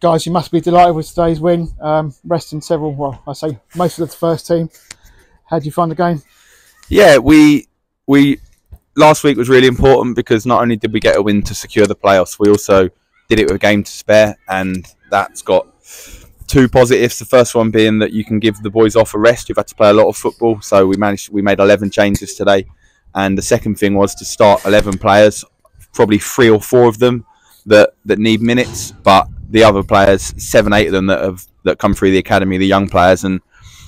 Guys, you must be delighted with today's win. Resting several, well, I say most of the first team. How did you find the game? Yeah, we last week was really important because not only did we get a win to secure the playoffs, we also did it with a game to spare, and that's got two positives. The first one being that you can give the boys off a rest. You've had to play a lot of football, so we made 11 changes today. And the second thing was to start 11 players, probably 3 or 4 of them that need minutes, but the other players, 7, 8 of them that come through the academy, the young players, and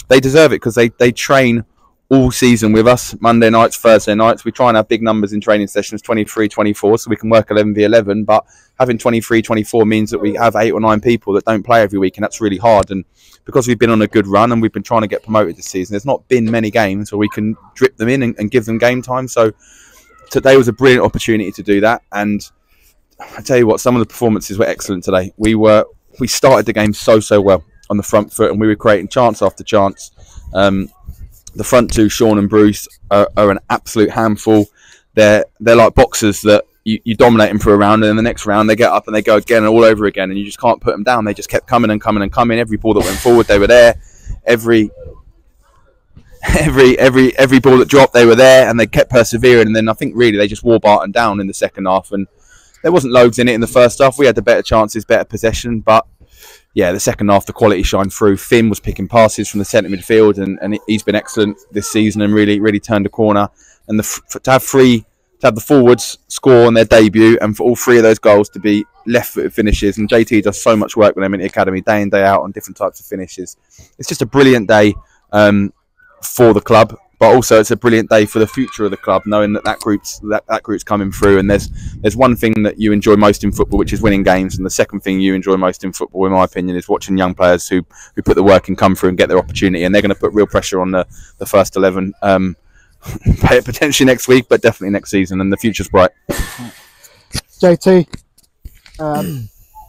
they deserve it because they train all season with us, Monday nights, Thursday nights. We try and have big numbers in training sessions, 23, 24, so we can work 11v11, but having 23, 24 means that we have 8 or 9 people that don't play every week, and that's really hard. And because we've been on a good run and we've been trying to get promoted this season, there's not been many games where we can drip them in and give them game time. So today was a brilliant opportunity to do that, and I tell you what, some of the performances were excellent today. We started the game so well on the front foot, and we were creating chance after chance. The front two, Sean and Bruce, are an absolute handful. They're like boxers that you dominate them for a round, and then the next round they get up and they go again and all over again, and you just can't put them down. They just kept coming and coming and coming. Every ball that went forward, they were there. Every ball that dropped, they were there, and they kept persevering. And then I think really they just wore Barton down in the second half, and there wasn't loads in it in the first half. We had the better chances, better possession, but yeah, the second half, the quality shined through. Finn was picking passes from the centre midfield, and he's been excellent this season and really turned a corner. And to have the forwards score on their debut, and for all 3 of those goals to be left-footed finishes, and JT does so much work with them in the academy, day in, day out, on different types of finishes. It's just a brilliant day for the club, but also it's a brilliant day for the future of the club, knowing that group's coming through. And there's one thing that you enjoy most in football, which is winning games, and the second thing you enjoy most in football, in my opinion, is watching young players who put the work and come through and get their opportunity. And they're going to put real pressure on the first 11 potentially next week, but definitely next season, and the future's bright. JT,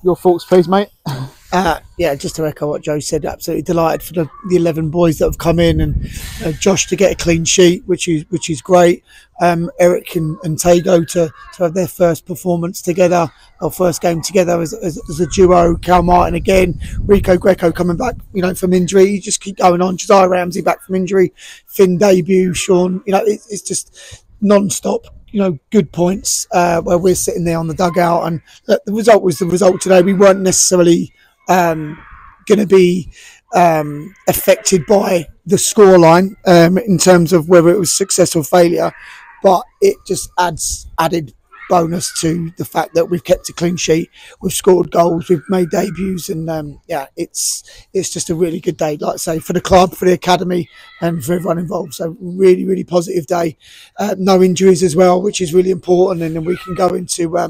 your thoughts please, mate? Yeah, just to echo what Joe said, absolutely delighted for the 11 boys that have come in, and Josh to get a clean sheet, which is great. Eric and Tago to have their first performance together, our first game together as a duo. Cal Martin again, Rico Greco coming back, from injury. You just keep going on. Josiah Ramsey back from injury, Finn debut, Sean. It's just non-stop. Good points where we're sitting there on the dugout, and the result was the result today. We weren't necessarily going to be affected by the scoreline in terms of whether it was success or failure, but it just added bonus to the fact that we've kept a clean sheet, we've scored goals, we've made debuts, and it's just a really good day, like I say, for the club, for the academy, and for everyone involved. So really positive day. No injuries as well, which is really important, and then we can go into a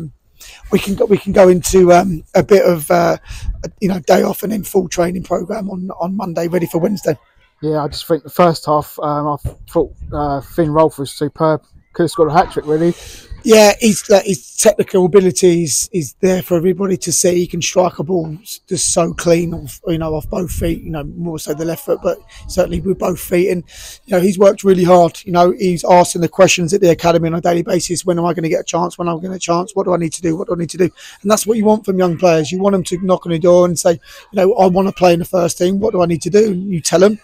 bit of day off and then full training program on Monday, ready for Wednesday. Yeah, I just think the first half, I thought Finn Rolfe was superb. Could have scored a hat-trick, really. Yeah, his technical abilities is there for everybody to see. He can strike a ball just so clean, off both feet. More so the left foot, but certainly with both feet. And he's worked really hard. He's asking the questions at the academy on a daily basis. When am I going to get a chance? When am I going to get a chance? What do I need to do? What do I need to do? And that's what you want from young players. You want them to knock on the door and say, I want to play in the first team. What do I need to do? And you tell them.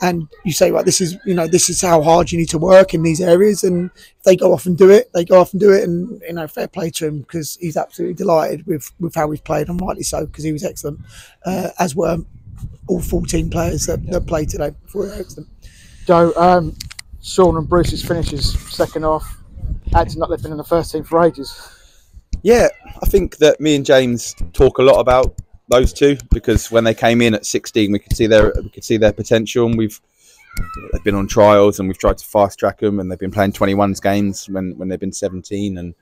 And you say, right, this is how hard you need to work in these areas. And if they go off and do it, they go off and do it. And fair play to him, because he's absolutely delighted with how we've played, and rightly so, because he was excellent, as were all 14 players that played today. Were excellent. Joe, Sean and Bruce's finishes second half, acting like they've been in the first team for ages. Yeah, I think that me and James talk a lot about those two, because when they came in at 16, we could see their potential, and they've been on trials, and we've tried to fast track them, and they've been playing 21s games when they've been 17. And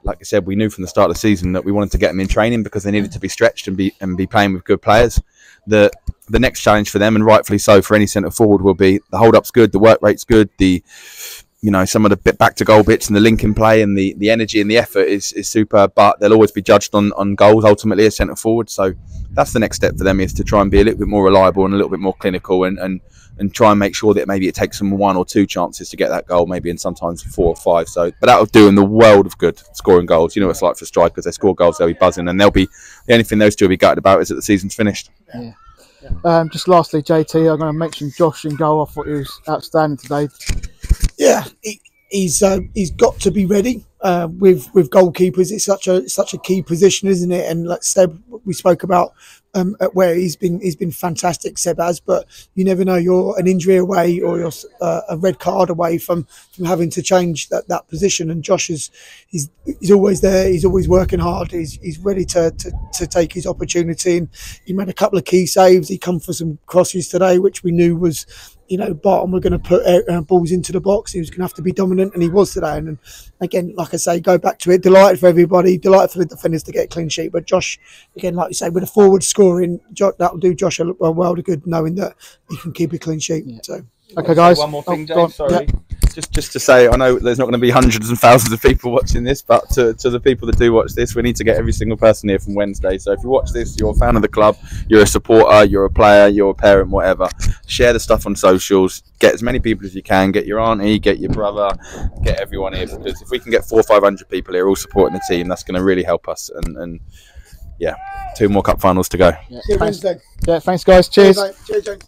like I said, we knew from the start of the season that we wanted to get them in training because they needed to be stretched and be playing with good players. The next challenge for them, and rightfully so for any centre forward, will be the hold up's good, the work rate's good, some of the back to goal bits and the linking play and the energy and the effort is superb, but they'll always be judged on goals ultimately as centre forward. So that's the next step for them, is to try and be a little bit more reliable and a little bit more clinical and and try and make sure that maybe it takes them 1 or 2 chances to get that goal, maybe, and sometimes 4 or 5. So, but that'll do in the world of good, scoring goals. You know what it's like for strikers. They score goals, they'll be buzzing, and the only thing those two will be gutted about is that the season's finished. Yeah. Just lastly, JT, I'm going to mention Josh in goal. I thought he was outstanding today. Yeah, he's got to be ready. With goalkeepers, it's such a key position, isn't it? And like Seb, we spoke about where he's been fantastic, Seb has, but you never know. You're an injury away, or you're a red card away from having to change that position. And Josh he's always there. He's always working hard. He's ready to take his opportunity. And he made a couple of key saves. He come for some crosses today, which we knew was, Barton were going to put balls into the box. He was going to have to be dominant, and he was today. And again, like I say, go back to it. Delighted for everybody. Delighted for the defenders to get a clean sheet. But Josh, again, like you say, with a forward scoring, that will do Josh a world of good, knowing that he can keep a clean sheet. Yeah. So, okay, guys. One more thing, James. Sorry. Yeah. Just to say, I know there's not going to be hundreds and thousands of people watching this, but to the people that do watch this, we need to get every single person here from Wednesday. So if you watch this, you're a fan of the club, you're a supporter, you're a player, you're a parent, whatever, share the stuff on socials, get as many people as you can, get your auntie, get your brother, get everyone here, because if we can get 400 or 500 people here all supporting the team, that's going to really help us. And yeah, 2 more cup finals to go. See you Wednesday. Yeah, thanks guys. Cheers. Cheers, James.